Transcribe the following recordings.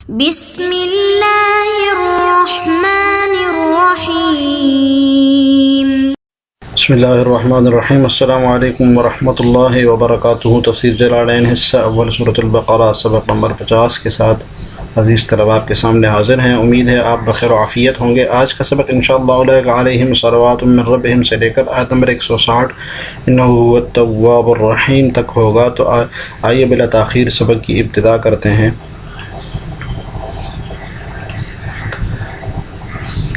بسم اللہ الرحمن الرحیم۔ بسم اللہ الرحمن الرحیم۔ السلام علیکم ورحمۃ اللہ وبرکاتہ۔ تفسیر جلالین حصہ اول سورۃ البقرہ سبق نمبر 50 کے ساتھ عزیز طلباء آپ کے سامنے حاضر ہیں۔ امید ہے آپ بخیر و عافیت ہوں گے۔ آج کا سبق انشاءاللہ علیہم صلوات من ربہم سے لے کر آیت نمبر 160 انہ هو التواب الرحیم تک ہوگا۔ تو آئیے بلا تاخیر سبق کی ابتدا کرتے ہیں۔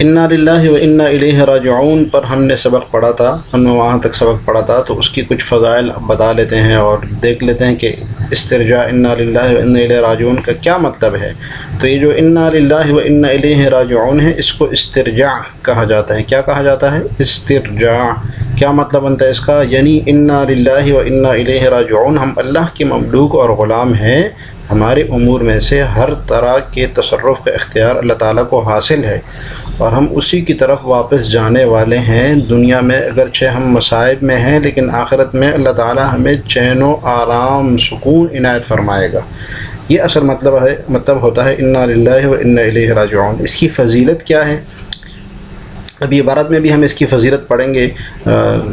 انا للہ و انا الیہ راجعون پر ہم نے سبق پڑھا تھا، ہم نے وہاں تک سبق پڑھا تھا، تو اس کی کچھ فضائل بتا لیتے ہیں اور دیکھ لیتے ہیں کہ استرجاع انا للہ و انا الیہ راجعون کا کیا مطلب ہے۔ تو یہ جو انا للہ و انا الیہ راجعون ہے، اس کو استرجاع کہا جاتا ہے۔ کیا کہا جاتا ہے؟ استرجاع۔ کیا مطلب بنتا ہے اس کا؟ یعنی انا للہ و انا الیہ راجعون، ہم اللہ کے مملوک اور غلام ہیں، ہمارے امور میں سے ہر طرح کے تصرف کا اختیار اللہ تعالیٰ کو حاصل ہے اور ہم اسی کی طرف واپس جانے والے ہیں۔ دنیا میں اگرچہ ہم مصائب میں ہیں، لیکن آخرت میں اللہ تعالیٰ ہمیں چین و آرام سکون عنایت فرمائے گا۔ یہ اصل مطلب ہوتا ہے انا للہ و انا الیہ راجعون۔ اس کی فضیلت کیا ہے؟ ابھی عبارت میں بھی ہم اس کی فضیلت پڑھیں گے۔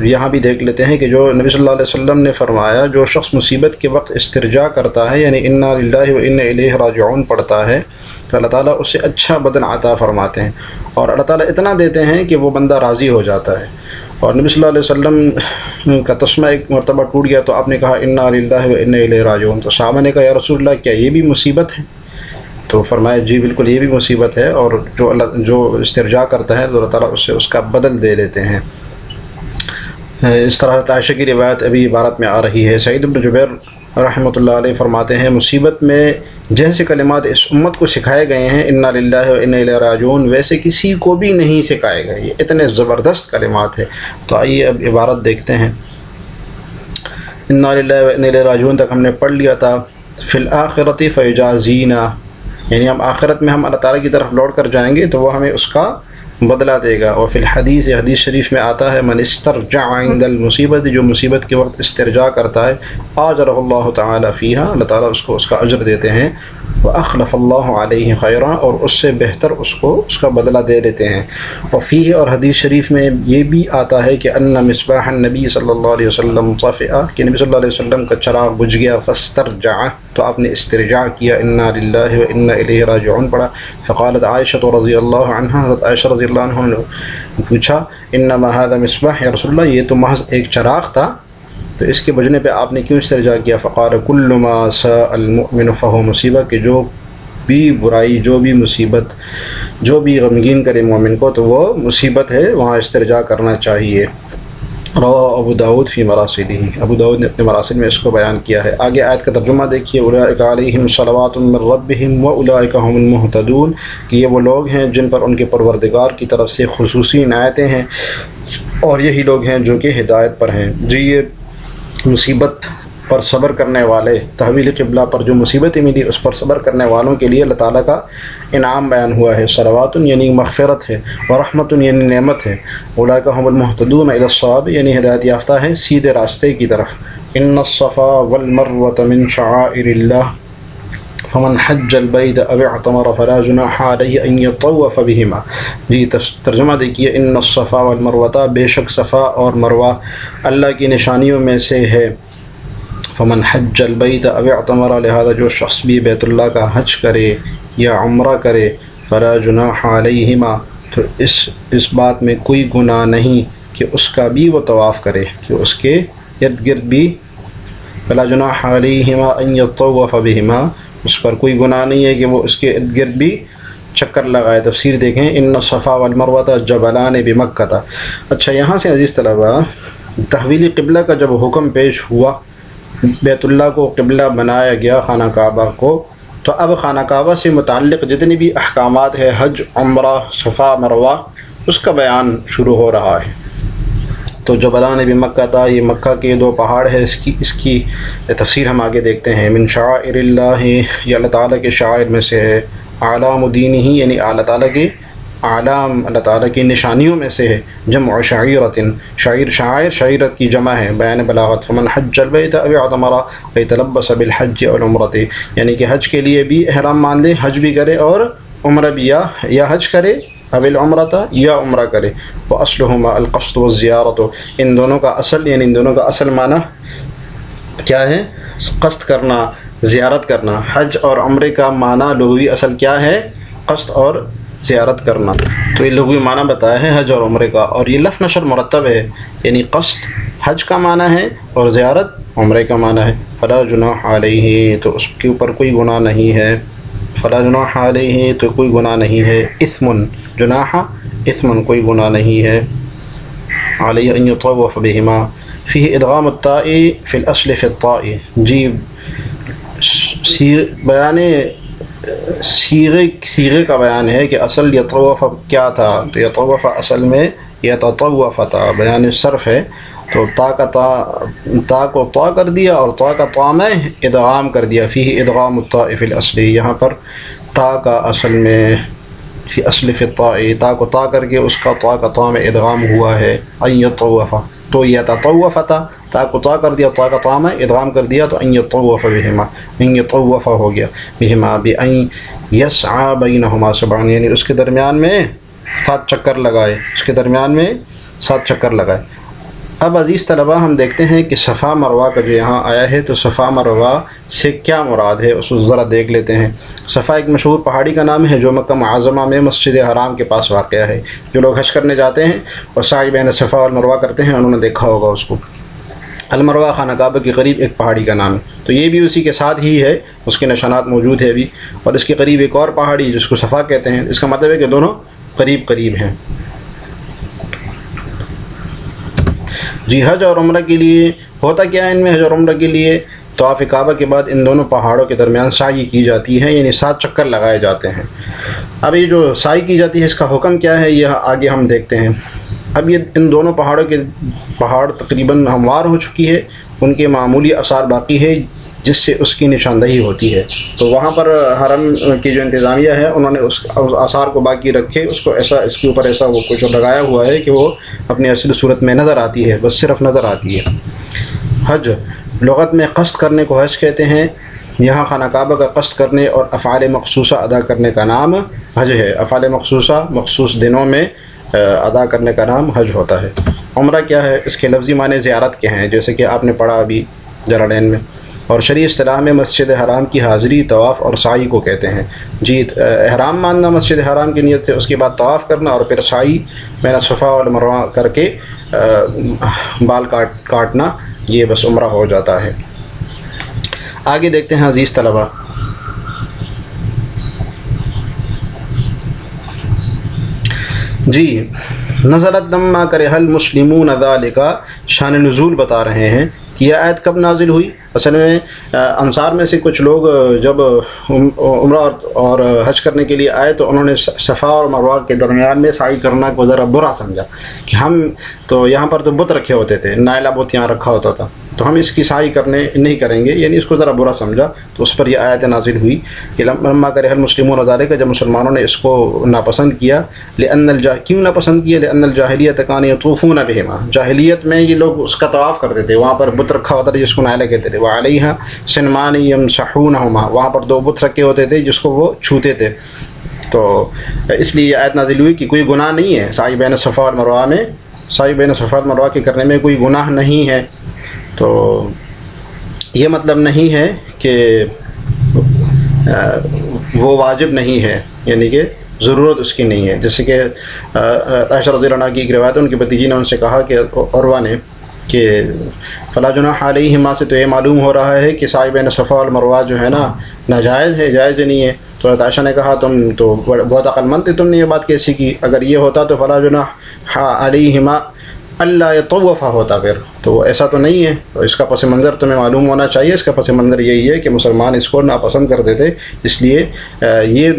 یہاں بھی دیکھ لیتے ہیں کہ جو نبی صلی اللہ علیہ وسلم نے فرمایا، جو شخص مصیبت کے وقت استرجاع کرتا ہے، یعنی انا للہ و انا الیہ راجعون پڑھتا ہے، تو اللہ تعالیٰ اسے اچھا بدن عطا فرماتے ہیں اور اللہ تعالیٰ اتنا دیتے ہیں کہ وہ بندہ راضی ہو جاتا ہے۔ اور نبی صلی اللہ علیہ وسلم کا تسمہ ایک مرتبہ ٹوٹ گیا تو آپ نے کہا انا للہ و انا الیہ راجعون۔ تو صحابہ نے کہا یا رسول اللہ، کیا یہ بھی مصیبت ہے؟ تو فرمایا جی بالکل، یہ بھی مصیبت ہے، اور جو استرجاع کرتا ہے تو اللہ تعالیٰ اس سے اس کا بدل دے لیتے ہیں۔ اس طرح عائشہ کی روایت ابھی عبارت میں آ رہی ہے۔ سعید بن جبیر رحمۃ اللہ علیہ فرماتے ہیں، مصیبت میں جیسے کلمات اس امت کو سکھائے گئے ہیں انا للہ و انا الیہ راجعون، ویسے کسی کو بھی نہیں سکھائے گئے۔ یہ اتنے زبردست کلمات ہیں۔ تو آئیے اب عبارت دیکھتے ہیں۔ انا للہ و انا الیہ راجعون تک ہم نے پڑھ لیا تھا۔ فی الآخرۃ فیجازینا، یعنی ہم آخرت میں ہم اللہ تعالیٰ کی طرف لوٹ کر جائیں گے تو وہ ہمیں اس کا بدلہ دے گا۔ اور فی الحدیث، حدیث شریف میں آتا ہے، من استرجع عند المصیبت، جو مصیبت کے وقت استرجاع کرتا ہے، اجرہ اللہ تعالیٰ فیہا، اللہ تعالیٰ اس کو اس کا اجر دیتے ہیں، واخلف اللہ علیہ خیرا، اور اس سے بہتر اس کو اس کا بدلہ دے دیتے ہیں۔ اور فیہ، اور حدیث شریف میں یہ بھی آتا ہے کہ ان مصباح النبی صلی اللہ علیہ وسلم طفئ، کہ نبی صلی اللہ علیہ وسلم کا چراغ بجھ گیا، فاسترجع، تو آپ نے استرجاع کیا، انا للہ و انا الیہ راجعون پڑھا۔ فقالت عائشہ رضی اللہ عنہا، حضرت عائشہ رضی اللہ عنہ نے پوچھا انما ھذا مصباح یا رسول اللہ، یہ تو محض ایک چراغ تھا، تو اس کے بجھنے پہ آپ نے کیوں استرجاع کیا؟ فقال کل ما ساء المؤمن فهو مصیبہ، کہ جو بھی برائی، جو بھی مصیبت، جو بھی غمگین کرے مومن کو تو وہ مصیبت ہے، وہاں استرجاع کرنا چاہیے۔ رواه ابو داود فی مراسلہ، ابو داود نے اپنے مراسل میں اس کو بیان کیا ہے۔ آگے آیت کا ترجمہ دیکھیے، اولئک علیہم صلوات من ربہم واولئک هم المہتدون، کہ یہ وہ لوگ ہیں جن پر ان کے پروردگار کی طرف سے خصوصی عنایتیں ہیں اور یہی لوگ ہیں جو کہ ہدایت پر ہیں۔ جی، یہ مصیبت پر صبر کرنے والے، تحویل قبلہ پر جو مصیبتیں ملی اس پر صبر کرنے والوں کے لیے اللہ تعالیٰ کا انعام بیان ہوا ہے۔ صلوات یعنی مغفرت ہے، ورحمت یعنی نعمت ہے، اولئک هم المہتدون الی الصواب یعنی ہدایت یافتہ ہے سیدھے راستے کی طرف۔ ان الصفا والمروة من شعائر اللہ فمن حج البیت او اعتمر فلا جناح علیہ ان یطوف بہما۔ جی ترجمہ دیکھیے، ان الصفا والمروة، بے شک صفا اور مروہ اللہ کی نشانیوں میں سے ہے۔ فمن حج البیت او اعتمر، لہذا جو شخص بھی بیت اللہ کا حج کرے یا عمرہ کرے، فلا جناح علیہما، تو اس بات میں کوئی گناہ نہیں کہ اس کا بھی وہ طواف کرے، کہ اس کے ارد گرد بھی، فلا جناح علیہما ان یطوف بہما، اس پر کوئی گناہ نہیں ہے کہ وہ اس کے ارد گرد بھی چکر لگائے۔ تفسیر دیکھیں، ان الصفا والمروہ جبلان بمکہ۔ اچھا، یہاں سے عزیز طلبہ تحویل قبلہ کا جب حکم پیش ہوا، بیت اللہ کو قبلہ بنایا گیا، خانہ کعبہ کو، تو اب خانہ کعبہ سے متعلق جتنی بھی احکامات ہے، حج، عمرہ، صفا، مروہ، اس کا بیان شروع ہو رہا ہے۔ تو جبلان بمکہ تھا، یہ مکہ کے دو پہاڑ ہے، اس کی تفسیر ہم آگے دیکھتے ہیں۔ من شعائر اللہ، یہ اللہ تعالیٰ کے شعائر میں سے ہے۔ اعلام دینہ، یعنی اللہ تعالیٰ کے اعلام اللہ تعالیٰ کی نشانیوں میں سے ہے. جمع شعیرۃ، شاعر شعیرت کی جمع ہے، بیان بلاغت. فمن حج البیت او اعتمر فیتلبس بالحج والعمرۃ، یعنی کہ حج کے لیے بھی احرام مان لے، حج بھی کرے اور عمرہ بھی، یا حج کرے او العمرۃ یا عمرہ کرے. واصلهما القصد والزیارۃ، ان دونوں کا اصل، یعنی ان دونوں کا اصل معنی کیا ہے؟ قصد کرنا، زیارت کرنا. حج اور عمرے کا معنی لغوی اصل کیا ہے؟ قصد اور زیارت کرنا. تو یہ لغوی معنی بتایا ہے حج اور عمرے کا، اور یہ لفظ نشر مرتب ہے، یعنی قصد حج کا معنی ہے اور زیارت عمرے کا معنی ہے. فلا جناح علیہ، تو اس کے اوپر کوئی گناہ نہیں ہے. فلا جناح علیہ، تو کوئی گناہ نہیں ہے. اثم، جناح اثم، کوئی گناہ نہیں ہے. علیہ ان یطوف بہما. فیہ ادغام الطاء فی الاصل فی الطاء. جی بیان صیغے کا بیان ہے کہ اصل یطوف کیا تھا، تو یطوف اصل میں یتطوف تھا، بیان صرف ہے. تو تا کو طا کر دیا اور طا کا طا میں ادغام کر دیا. فیہ ادغام الطاء فی الاصل، یہاں پر تا کا اصل میں فی اصل فی الطاء، تا کو طا کر کے اس کا طا کا طا میں ادغام ہوا ہے. ان یطوف، تو یتطوف تھا، تا کو طا کر دیا، طا کا طا میں ادغام کر دیا، تو ان یطوف بہما، ان یطوف ہو گیا. بہما بان یسعى بینہما سبعا، یعنی اس کے درمیان میں 7 چکر لگائے، اس کے درمیان میں 7 چکر لگائے. اب عزیز طلبہ ہم دیکھتے ہیں کہ صفا مروہ کا جو یہاں آیا ہے، تو صفا مروہ سے کیا مراد ہے اس کو ذرا دیکھ لیتے ہیں. صفا ایک مشہور پہاڑی کا نام ہے جو مکہ معظمہ میں مسجد حرام کے پاس واقع ہے. جو لوگ حج کرنے جاتے ہیں اور سعی بین صفا والمروہ کرتے ہیں، انہوں نے دیکھا ہوگا اس کو. المروہ خانہ کعبہ کے قریب ایک پہاڑی کا نام ہے، تو یہ بھی اسی کے ساتھ ہی ہے، اس کے نشانات موجود ہے ابھی. اور اس کے قریب ایک اور پہاڑی جس کو صفا کہتے ہیں. اس کا مطلب ہے کہ دونوں قریب قریب ہیں. جی حج اور عمرہ کے لیے ہوتا کیا ہے؟ ان میں حج اور عمرہ کے لیے طواف کعبہ کے بعد ان دونوں پہاڑوں کے درمیان سعی کی جاتی ہے، یعنی 7 چکر لگائے جاتے ہیں. اب یہ جو سعی کی جاتی ہے اس کا حکم کیا ہے، یہ آگے ہم دیکھتے ہیں. اب یہ ان دونوں پہاڑ تقریباً ہموار ہو چکی ہے، ان کے معمولی آثار باقی ہے جس سے اس کی نشاندہی ہوتی ہے. تو وہاں پر حرم کی جو انتظامیہ ہے انہوں نے اس آثار کو باقی رکھے، اس کو ایسا، اس کے اوپر ایسا وہ کچھ لگایا ہوا ہے کہ وہ اپنی اصل صورت میں نظر آتی ہے، بس صرف نظر آتی ہے. حج لغت میں قصد کرنے کو حج کہتے ہیں. یہاں خانہ کعبہ کا قصد کرنے اور افعال مخصوصہ ادا کرنے کا نام حج ہے. افعال مخصوصہ مخصوص دنوں میں ادا کرنے کا نام حج ہوتا ہے. عمرہ کیا ہے؟ اس کے لفظی معنی زیارت کے ہیں، جیسے کہ آپ نے پڑھا ابھی جلالین میں. اور شرعی اصطلاح میں مسجد حرام کی حاضری، طواف اور سعی کو کہتے ہیں. جی احرام ماننا مسجد حرام کی نیت سے، اس کے بعد طواف کرنا اور پھر سعی بین صفا اور مروہ کر کے بال کاٹنا، یہ بس عمرہ ہو جاتا ہے. آگے دیکھتے ہیں عزیز طلبہ. جی نزلت لما کرہ المسلمون ذالک، شان نزول بتا رہے ہیں کہ یہ آیت کب نازل ہوئی. اصل میں انصار میں سے کچھ لوگ جب عمرہ اور حج کرنے کے لیے آئے تو انہوں نے صفا اور مروہ کے درمیان میں سعی کرنا کو ذرا برا سمجھا کہ ہم تو یہاں پر تو بت رکھے ہوتے تھے، نائلہ بت یہاں رکھا ہوتا تھا، تو ہم اس کی سعی کرنے نہیں کریں گے، یعنی اس کو ذرا برا سمجھا. تو اس پر یہ آیت نازل ہوئی کہ لما کرہ المسلمون ذالک، جب مسلمانوں نے اس کو ناپسند کیا. کیوں ناپسند کیا؟ لأن الجاہلیت کانوا یطوفون بہما، جاہلیت میں یہ لوگ اس کا طواف کرتے تھے، وہاں پر بت رکھا ہوتا تھا جس کو نائلہ کہتے تھے. وعلیہا صنمان یمسحونہما، وہاں پر 2 بت رکھے ہوتے تھے جس کو وہ چھوتے تھے. تو اس لیے یہ آیت نازل ہوئی کہ کوئی گناہ نہیں ہے سعی بین صفا اور مروہ میں، سعی بین صفا اور مروہ کے کرنے میں کوئی گناہ نہیں ہے. تو یہ مطلب نہیں ہے کہ وہ واجب نہیں ہے، یعنی کہ ضرورت اس کی نہیں ہے. جیسے کہ عائشہ رضی اللہ عنہ کی ایک روایت ہے، ان کی بھتیجی نے ان سے کہا کہ عروہ نے کہ فلا جناح علیہما سے تو یہ معلوم ہو رہا ہے کہ سعی بین صفا والمروہ جو ہے نا ناجائز ہے، جائز نہیں ہے. تو عائشہ نے کہا تم تو بہت عقل مند تھے، تم نے یہ بات کیسی کی؟ اگر یہ ہوتا تو فلا جناح علیہما اللہ یطوفا ہوتا، پھر تو ایسا تو نہیں ہے. تو اس کا پس منظر تمہیں معلوم ہونا چاہیے. اس کا پس منظر یہی ہے کہ مسلمان اس کو ناپسند کرتے تھے، اس لیے یہ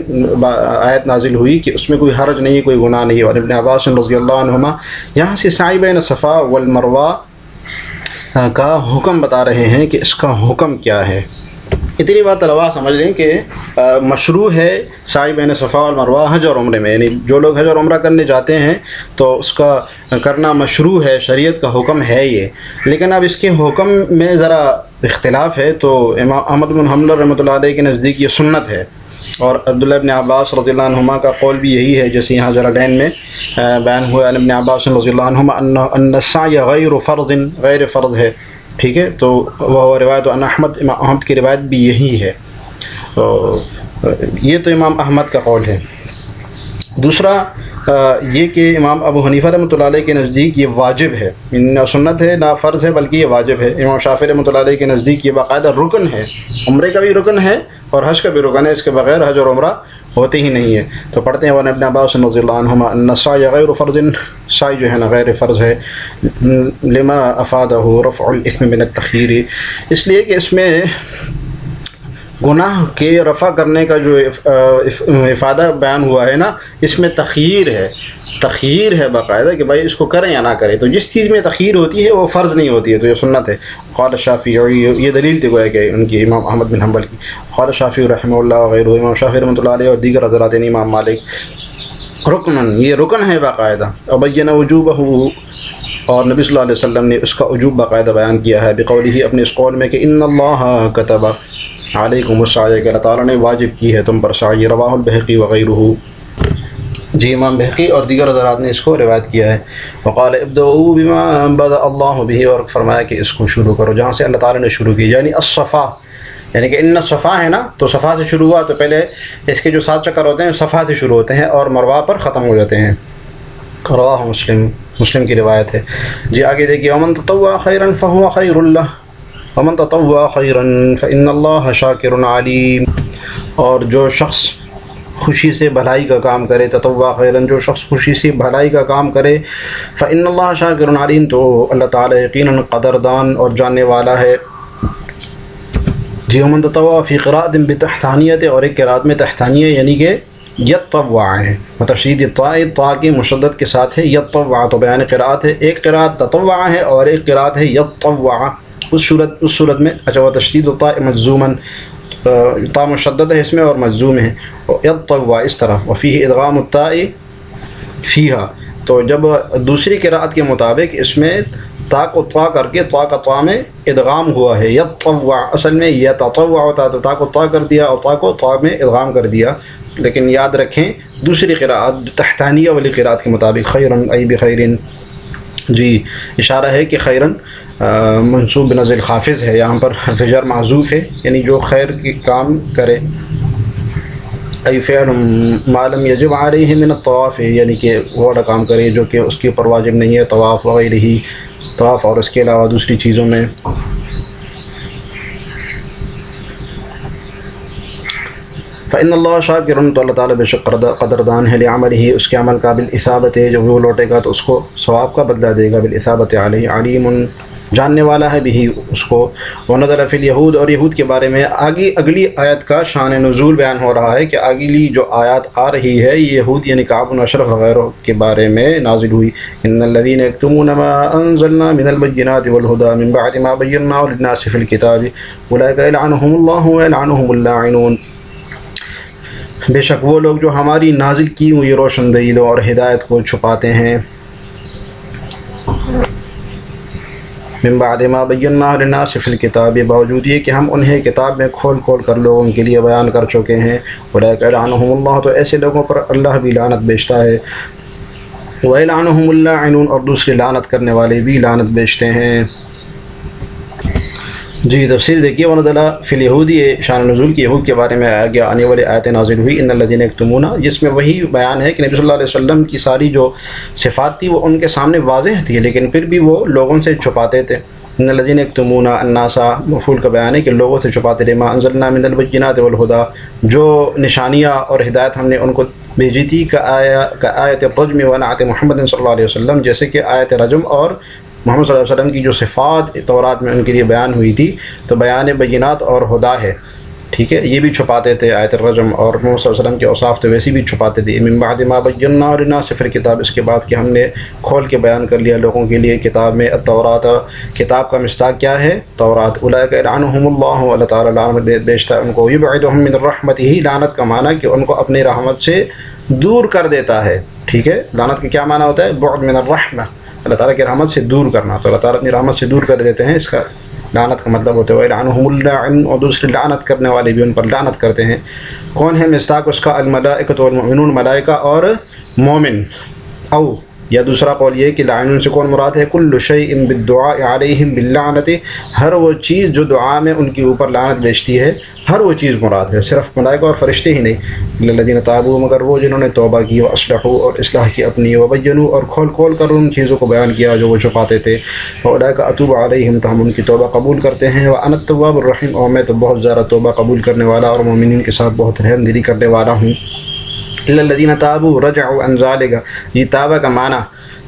آیت نازل ہوئی کہ اس میں کوئی حرج نہیں، کوئی گناہ نہیں. اور ابن عباس رضی اللہ عنہما یہاں سے سعی بین صفا والمروہ کا حکم بتا رہے ہیں کہ اس کا حکم کیا ہے. اتنی بات طلباء سمجھ لیں کہ مشروع ہے سعی بین صفا اور مروہ حج اور عمرے میں، یعنی جو لوگ حج اور عمرہ کرنے جاتے ہیں تو اس کا کرنا مشروع ہے، شریعت کا حکم ہے یہ. لیکن اب اس کے حکم میں ذرا اختلاف ہے. تو امام احمد بن حنبل رحمۃ اللہ علیہ کے نزدیک یہ سنت ہے، اور عبداللہ ابن عباس رضی اللہ عنہما کا قول بھی یہی ہے، جیسے یہاں ذرا لین میں بیان ہوا ابن عباس رضی اللہ عنہما ان السعی غیر فرض، غیر فرض ہے. ٹھیک ہے، تو وہ روایت امام احمد کی روایت بھی یہی ہے. یہ تو امام احمد کا قول ہے. دوسرا یہ کہ امام ابو حنیفہ رحمۃ اللہ علیہ کے نزدیک یہ واجب ہے، نہ سنت ہے نہ فرض ہے بلکہ یہ واجب ہے. امام شافعی رحمۃ اللہ علیہ کے نزدیک یہ باقاعدہ رکن ہے، عمرے کا بھی رکن ہے اور حج کا بھی رکن ہے، اس کے بغیر حج اور عمرہ ہوتے ہی نہیں ہے. تو پڑھتے ہیں ابن عباس رضی اللہ عنہما ان السعی غیر فرض، سعی جو ہے نا غیر فرض ہے، لما افادہ رفع الاثم من التخیر، اس لیے کہ اس میں گناہ کے رفع کرنے کا جو افادہ بیان ہوا ہے نا، اس میں تخییر ہے باقاعدہ کہ بھائی اس کو کریں یا نہ کریں. تو جس چیز میں تخییر ہوتی ہے وہ فرض نہیں ہوتی ہے، تو یہ سنت ہے. قال الشافعی، یہ دلیل تھی گویا کہ ان کی امام احمد بن حنبل کی. قال الشافعی رحمہ اللہ وغیرہ، امام شافعی رحمۃ اللہ علیہ اور دیگر حضرات یعنی امام مالک، رکنن، یہ رکن ہے باقاعدہ. ابین وجوبہ، اور نبی صلی اللہ علیہ وسلم نے اس کا وجوب باقاعدہ بیان کیا ہے بقولہ، اپنے اس قول میں کہ ان اللہ کتب علیکم السعی، کہ اللہ تعالیٰ نے واجب کی ہے تم پر سعی. رواہ البیہقی وغیرہ، جی امام بہقی اور دیگر حضرات نے اس کو روایت کیا ہے. وقال ابدؤوا بما بدأ اللہ بہ، اور فرمایا کہ اس کو شروع کرو جہاں سے اللہ تعالیٰ نے شروع کی، یعنی الصفا، یعنی کہ ان الصفا ہے نا، تو صفا سے شروع ہوا تو پہلے اس کے جو 7 چکر ہوتے ہیں صفا سے شروع ہوتے ہیں اور مروہ پر ختم ہو جاتے ہیں. رواہ مسلم کی روایت ہے. جی آگے دیکھیے، ومن تطوع خیرا فهو خیر لہ ومن تطوع خیرا فإن اللہ شاکر علیم، اور جو شخص خوشی سے بھلائی کا کام کرے، تطوع خیرن، جو شخص خوشی سے بھلائی کا کام کرے، فإن اللہ شاکر علیم، تو اللہ تعالی یقیناً قدردان اور جاننے والا ہے. جی ومن تطوع فی قراءۃ بتحتانیۃ، اور ایک قراءت میں تحتانیہ یعنی کہ یتطوع ہے، تشدید طا کی مشدد کے ساتھ ہے یتطوع، تو بیان قراءت ہے. ایک قراءت تطوع ہے اور ایک قراءت ہے یتطوع. اس صورت میں اچھا، وہ تشدید الطاء مجزوما، طا مشدد ہے اس میں اور مجزوم ہے، یتطوع اس طرف. وفیہ ادغام الطاء فیہا، تو جب دوسری قراءت کے مطابق اس میں تا کو طا کر کے طا کا طا میں ادغام ہوا ہے. یتطوع اصل میں یتطوع ہوتا، تو تا کو طا کر دیا اور طا کو طا میں ادغام کر دیا. لیکن یاد رکھیں دوسری قراءت تحتانیہ والی قراءت کے مطابق خیرن ای بخیرن، جی اشارہ ہے کہ خیرن منصوب بنزل خافظ ہے، یہاں پر حرف جر معذوف ہے، یعنی جو خیر کی کام کرے. ای فعل ما لم یجب علیہ من الطواف، یعنی کہ وہ والا کام کرے جو کہ اس کے اوپر واجب نہیں ہے، طواف وغیرہ، طواف اور اس کے علاوہ دوسری چیزوں میں. فإن اللہ شاکر، تو اللہ تعالیٰ بے شک قدردان ہے، لعملہ، اس کے عمل کا، بالاثابت، جب وہ لوٹے گا تو اس کو ثواب کا بدلہ دے گا، بالاثابت علیہ، علیم، جاننے والا ہے بھی اس کو. ونزل فی الیہود، اور یہود کے بارے میں اگلی آیت کا شان نزول بیان ہو رہا ہے کہ اگلی جو آیات آ رہی ہے یہ یہود یعنی کعب بن اشرف وغیرہ کے بارے میں نازل ہوئی. ان الذین یکتمون ما انزلنا من البینات والہدی من بعد ما بیناہ للناس فی الکتاب اولئک یلعنهم اللہ ویلعنهم اللاعنون، بے شک وہ لوگ جو ہماری نازل کی ہوئی روشن دلیل اور ہدایت کو چھپاتے ہیں، من بعد ما بیناہ للناس فی الکتاب، باوجود یہ کہ ہم انہیں کتاب میں کھول کھول کر لوگوں کے لیے بیان کر چکے ہیں. اولئک یلعنهم اللہ، تو ایسے لوگوں پر اللہ بھی لعنت بیچتا ہے. ویلعنهم اللاعنون، اور دوسرے لعنت کرنے والے بھی لعنت بیچتے ہیں. جی تفسیر دیکھیے، ونزل فی الیہود، یہ شان نزول کی یہود کے بارے میں آگے آنے والی آیتیں نازل ہوئی. ان الذین یکتمون، جس میں وہی بیان ہے کہ نبی صلی اللہ علیہ وسلم کی ساری جو صفات تھی وہ ان کے سامنے واضح تھی لیکن پھر بھی وہ لوگوں سے چھپاتے تھے. ان الذین یکتمون الناس، مفعول کا بیان ہے کہ لوگوں سے چھپاتے تھے. ما انزلنا من البینات والہدی، جو نشانیاں اور ہدایت ہم نے ان کو بھیجی تھی، کآیت الرجم ونعت محمد صلی اللہ علیہ وسلم، جیسے کہ آیت رجم اور محمد صلی اللہ علیہ وسلم کی جو صفات تورات میں ان کے لیے بیان ہوئی تھی، تو بیان بینات اور ہدا ہے. ٹھیک ہے، یہ بھی چھپاتے تھے آیت الرجم، اور محمد صلی اللہ علیہ وسلم کے اوصاف تھے ویسے بھی چھپاتے تھے. من بعد ما بینہ للناس فی الکتاب، اس کے بعد کہ ہم نے کھول کے بیان کر لیا لوگوں کے لیے کتاب میں. التورات، کتاب کا مصداق کیا ہے؟ تورات. اولئک یلعنهم اللہ، اللہ تعالیٰ لعنت بیچتا ہے ان کو. یبعدهم من رحمتہ، لعنت کا معنی کہ ان کو اپنی رحمت سے دور کر دیتا ہے. ٹھیک ہے، لعنت کا کیا معنی ہوتا ہے؟ بعد من الرحمہ، اللہ تعالیٰ کی رحمت سے دور کرنا. تو اللہ تعالیٰ اپنی رحمت سے دور کر دیتے ہیں، اس کا لعنت کا مطلب ہوتا ہے. وَيَلْعَنُهُمُ اللَّاعِنُ، اور دوسرے لعنت کرنے والے بھی ان پر لعنت کرتے ہیں. کون ہے مصداق اس کا؟ الملائکۃ والمؤمنون، ملائکہ اور مومن. او یا دوسرا قول یہ کہ لعنون سے کون مراد ہے؟ کل شیء بالدعاء علیہم باللعنت، ہر وہ چیز جو دعا میں ان کے اوپر لعنت بیچتی ہے، ہر وہ چیز مراد ہے، صرف ملائکہ اور فرشتے ہی نہیں. الذین تابوا، مگر وہ جنہوں نے توبہ کی، واصلحوا اور اصلاح کی اپنی، وبینوا اور کھول کھول کر ان چیزوں کو بیان کیا جو وہ چھپاتے تھے. اولئک اتوب علیہم، تو ہم ان کی توبہ قبول کرتے ہیں. وانا التواب الرحیم، اور میں تو بہت زیادہ توبہ قبول کرنے والا اور مومنین کے ساتھ بہت رحم دلی کرنے والا ہوں. الا الذین تابوا رجعوا عن ذلک، یہ تابہ کا معنی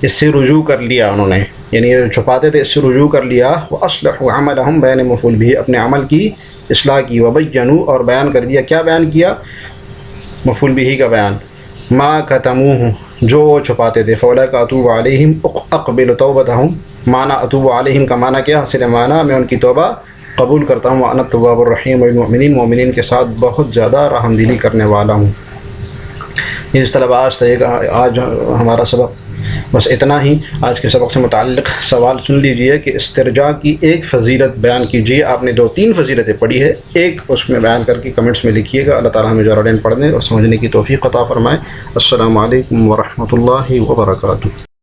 اس سے رجوع کر لیا انہوں نے، یعنی چھپاتے تھے اس سے رجوع کر لیا. واصلحوا عملهم، بیان مفعول بھی، اپنے عمل کی اصلاح کی. وبینوا اور بیان کر دیا. کیا بیان کیا؟ مفعول بھی کا بیان. ما کتموہ، جو وہ چھپاتے تھے. فاولئک اتوب علیہم اقبل توبتہم، معنی اتوب علیہم کا معنی کیا؟ حاصل معنی میں ان کی توبہ قبول کرتا ہوں. وانا التواب الرحیم، والمؤمنین، مومنین کے ساتھ بہت زیادہ رحم دلی کرنے والا ہوں. اس طلبہ آج ہمارا سبق بس اتنا ہی. آج کے سبق سے متعلق سوال سن لیجئے کہ استرجاع کی ایک فضیلت بیان کیجئے. آپ نے 2-3 فضیلتیں پڑھی ہے، ایک اس میں بیان کر کے کمنٹس میں لکھیے گا. اللہ تعالیٰ ہمیں جارڈین پڑھنے اور سمجھنے کی توفیق عطا فرمائے. السلام علیکم ورحمۃ اللہ وبرکاتہ.